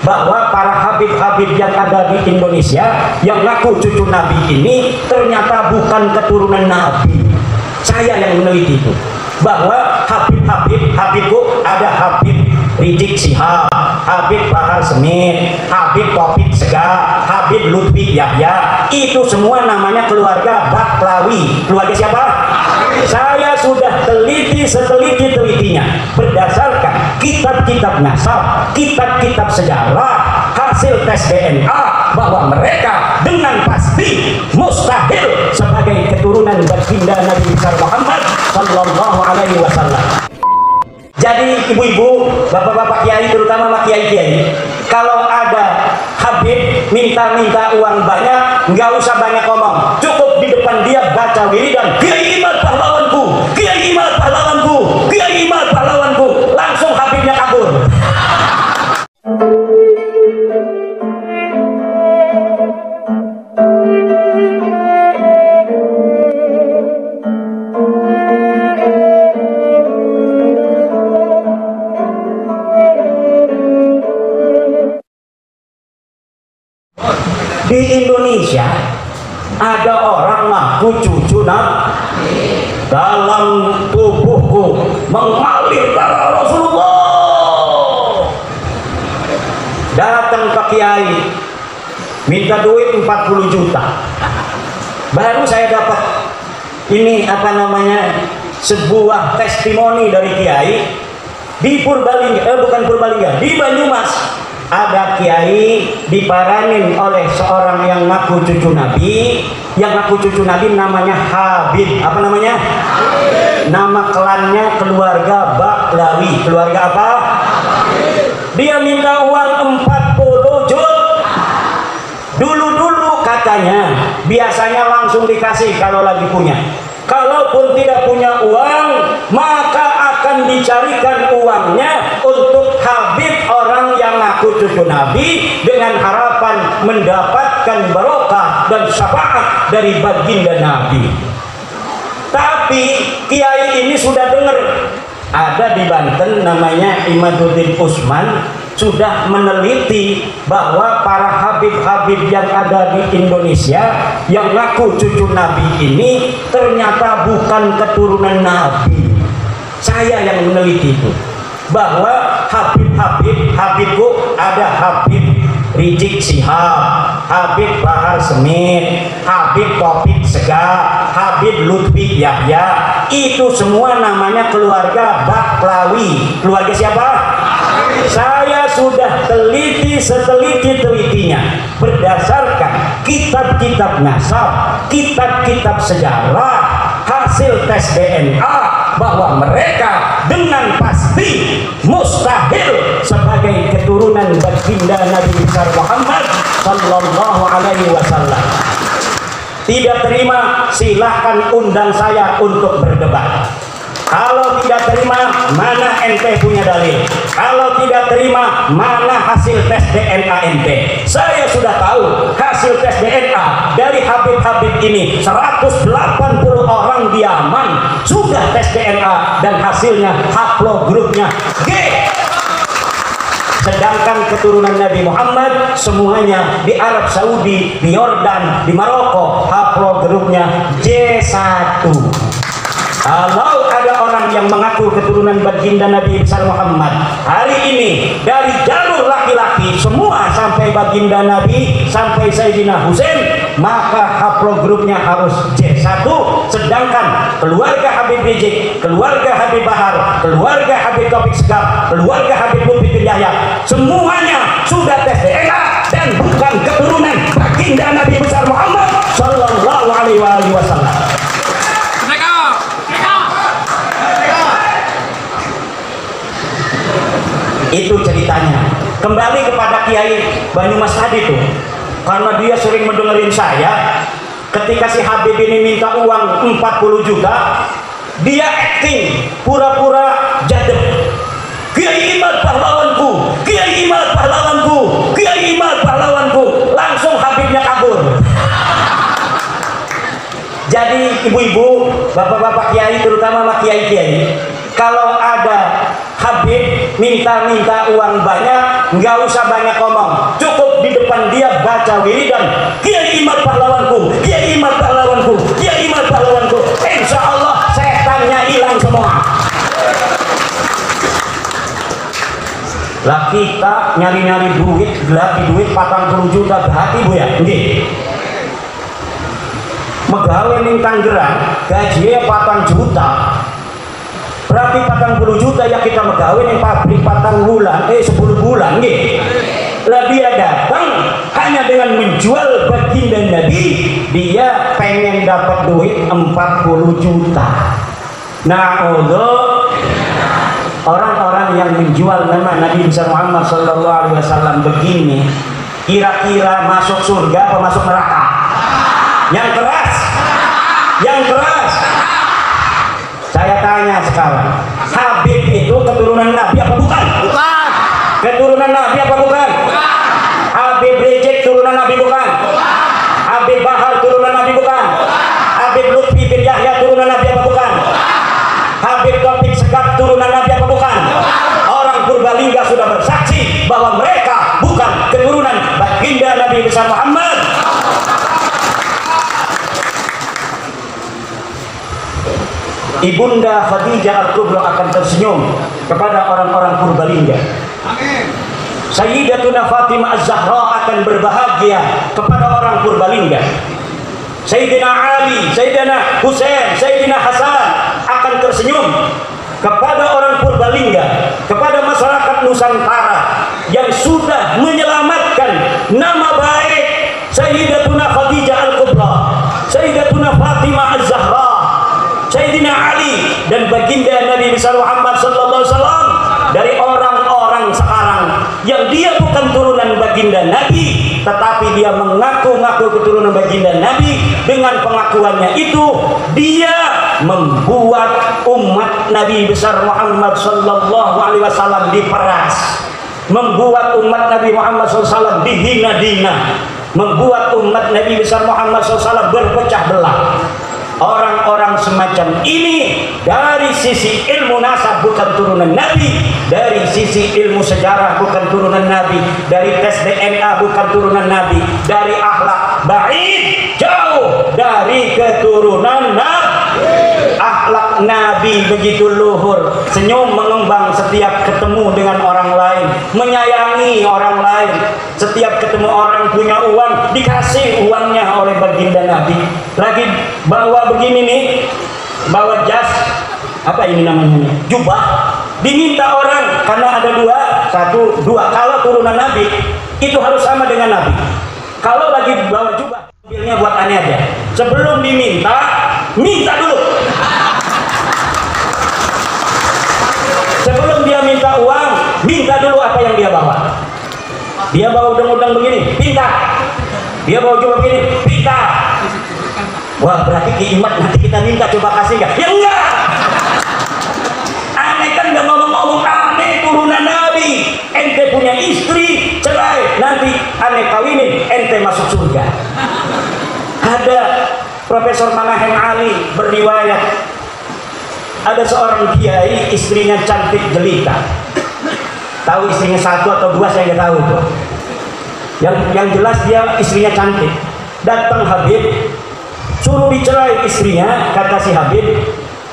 bahwa para habib-habib yang ada di Indonesia yang ngaku cucu Nabi ini ternyata bukan keturunan Nabi. Saya yang meneliti itu, bahwa Habibku ada Habib Rizik Syihab, Habib Bahar Smith, Habib Taufik Sega, Habib Lutfi Yahya, itu semua namanya keluarga Baklawi. Keluarga siapa? Saya sudah seteliti-telitinya berdasarkan kitab-kitab nasab, kitab-kitab sejarah, hasil tes DNA, bahwa mereka dengan pasti mustahil sebagai keturunan baginda Nabi besar Muhammad sallallahu alaihi wasallam. Jadi ibu-ibu, bapak-bapak kiai, terutama pak kiai-kiai, kalau ada Habib minta uang banyak, nggak usah banyak ngomong, cukup di depan dia baca wiridan, Kiai Imad pahlawanku, Kiai Imad pahlawanku, Kiai Imad pahlawanku, langsung Habibnya kabur. Di Indonesia ada orang ngaku cucu Nabi, dalam tubuhku mengalir darah Rasulullah. Datang ke kiai minta duit 40 juta. Baru saya dapat ini apa namanya, sebuah testimoni dari kiai di Purbalingga, bukan Purbalingga, di Banyumas. Ada kiai diparanin oleh seorang yang ngaku cucu Nabi. Yang ngaku cucu Nabi namanya Habib. Apa namanya? Habib. Nama klannya keluarga Baklawi. Keluarga apa? Habib. Dia minta uang 40 juta. Dulu katanya biasanya langsung dikasih kalau lagi punya. Kalaupun tidak punya uang, maka akan dicarikan uangnya untuk Habib, orang yang ngaku cucu Nabi, dengan harapan mendapatkan barokah dan syafaat dari baginda Nabi. Tapi kiai ini sudah dengar, ada di Banten namanya Imaduddin Usman, sudah meneliti bahwa para habib-habib yang ada di Indonesia yang ngaku cucu Nabi ini ternyata bukan keturunan Nabi. Saya yang meneliti itu, bahwa Habibku ada Habib Rizik Syihab, Habib Bahar Smith, Habib Taufik Sega, Habib Lutfi Yahya, itu semua namanya keluarga Baklawi. Keluarga siapa? Saya sudah seteliti-telitinya berdasarkan kitab-kitab nasab, kitab-kitab sejarah, hasil tes DNA, bahwa mereka dengan pasti mustahil sebagai keturunan baginda Nabi besar Muhammad sallallahu alaihi wasallam. Tidak terima, silahkan undang saya untuk berdebat. Kalau tidak terima, mana ente punya dalil? Kalau tidak terima, mana hasil tes DNA ente? Saya sudah tahu hasil tes DNA dari Habib-Habib ini, 180 orang di Yaman sudah tes DNA dan hasilnya haplogrupnya G. Sedangkan keturunan Nabi Muhammad semuanya di Arab Saudi, di Yordan, di Maroko, haplogrupnya J1. Kalau ada orang yang mengaku keturunan baginda Nabi besar Muhammad hari ini dari jalur laki-laki semua sampai baginda Nabi sampai Sayyidina Husain, maka haplogrupnya harus J1. Sedangkan keluarga Habib Rizik, keluarga Habib Bahar, keluarga Habib Taufik Sega, keluarga Habib Lutfi Yahya, semuanya sudah tes DNA dan bukan keturunan baginda Nabi besar Muhammad sallallahu alaihi wasallam. Itu ceritanya. Kembali kepada Kiai Banyumas tadi tuh, karena dia sering mendengarin saya, ketika si Habib ini minta uang 40 juta, dia acting pura-pura jadeb. Kiai Imad pahlawanku, Kiai Imad pahlawanku, Kiai Imad pahlawanku, langsung Habibnya kabur. Jadi ibu-ibu, bapak-bapak kiai, terutama pak kiai-kiai, kalau ada Habib minta uang banyak, nggak usah banyak ngomong, cukup di depan dia baca wiridan, Kiai Imad pahlawanku, Kiai Imad pahlawanku, Kiai Imad pahlawanku, insya Allah setannya hilang semua. Lah kita nyari-nyari duit, gelap duit 40 juta berarti Bu ya, nggih. Megawe ning Tangerang gajinya 4 juta. Berarti 40 juta ya kita megawe ning pabrik 4 bulan, 10 bulan nggih. Lah dia datang hanya dengan menjual baginda Nabi, dia pengen dapat duit 40 juta. Nah, orang-orang yang menjual nama Nabi besar Muhammad sallallahu alaihi wasallam begini, kira-kira masuk surga atau masuk neraka? Yang keras, yang keras. Saya tanya sekarang, Habib itu keturunan Nabi apa bukan? Bukan. Keturunan Nabi apa bukan? Bukan. Habib Rizik turunan Nabi bukan? Bukan. Habib Bahar turunan Nabi bukan? Bukan. Habib Lutfi bin Yahya turunan Nabi apa bukan? Bukan. Habib Taufik Sekap turunan Nabi apa bukan? Orang Purbalingga sudah bersaksi bahwa mereka bukan keturunan baginda Nabi besar Muhammad. Ibunda Khadijah Al-Kubra akan tersenyum kepada orang-orang Purbalingga. Amin. Sayyidatuna Fatimah Az-Zahra akan berbahagia kepada orang Purbalingga. Sayyidina Ali, Sayyidina Husain, Sayyidina Hasan akan tersenyum kepada orang Purbalingga, kepada masyarakat Nusantara yang sudah menyelamatkan nama baik Sayyidatuna Khadijah Al-Kubra, Sayyidatuna Fatimah Az-Zahra, Sayyidina Ali dan baginda Nabi besar Muhammad sallallahu alaihi wasallam dari orang-orang sekarang yang dia bukan turunan baginda Nabi tetapi dia mengaku-ngaku keturunan baginda Nabi. Dengan pengakuannya itu dia membuat umat Nabi besar Muhammad sallallahu alaihi wasallam diperas, membuat umat Nabi Muhammad SAW dihina-dina, membuat umat Nabi besar Muhammad SAW berpecah belah. Orang-orang semacam ini dari sisi ilmu nasab bukan turunan Nabi, dari sisi ilmu sejarah bukan turunan Nabi, dari tes DNA bukan turunan Nabi, dari akhlak baik jauh dari keturunan Nabi. Akhlak Nabi begitu luhur, senyum mengembang setiap ketemu dengan orang lain, menyayangi orang lain. Setiap ketemu orang punya uang, dikasih uangnya oleh baginda Nabi. Lagi bawa begini nih, bawa jas, apa ini namanya, jubah, diminta orang karena ada dua. Kalau turunan Nabi itu harus sama dengan Nabi. Kalau lagi bawa jubah, mobilnya buat aneh aja. Sebelum diminta, minta dulu. Sebelum dia minta uang, minta dulu apa yang dia bawa. Dia bawa udang-udang begini, pinta. Dia bawa jubah begini, pinta. Wah, berarti Imad nanti kita minta coba kasih nggak? Ya enggak. Aneh kan nggak ngomong-ngomong aneh turunan Nabi. Ente punya istri, cerai, nanti aneh kawinin, ente masuk surga. Ada Profesor Manahem Ali berriwayat, ada seorang kiai istrinya cantik jelita. Tahu istrinya satu atau dua saya nggak tahu tuh. Yang jelas dia istrinya cantik. Datang Habib, suruh dicerai istrinya. Kata si Habib,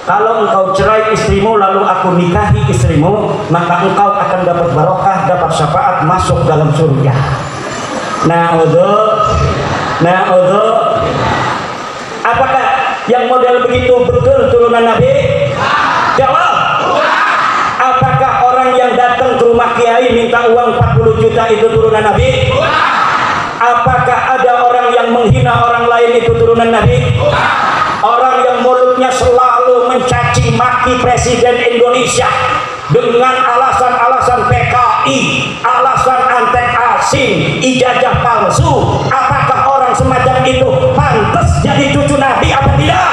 kalau engkau cerai istrimu lalu aku nikahi istrimu, maka engkau akan dapat barokah, dapat syafaat, masuk dalam surga. Na'udhu. Apakah yang model begitu betul turunan Nabi? Jawab. Apakah orang yang datang ke rumah kiai minta uang 40 juta itu turunan Nabi? Apakah ada orang yang menghina orang lain itu turunan Nabi? Orang yang mulutnya selalu mencaci maki Presiden Indonesia dengan alasan-alasan PKI, alasan antek asing, ijazah palsu. Apakah orang semacam itu pantas jadi cucu Nabi apa tidak?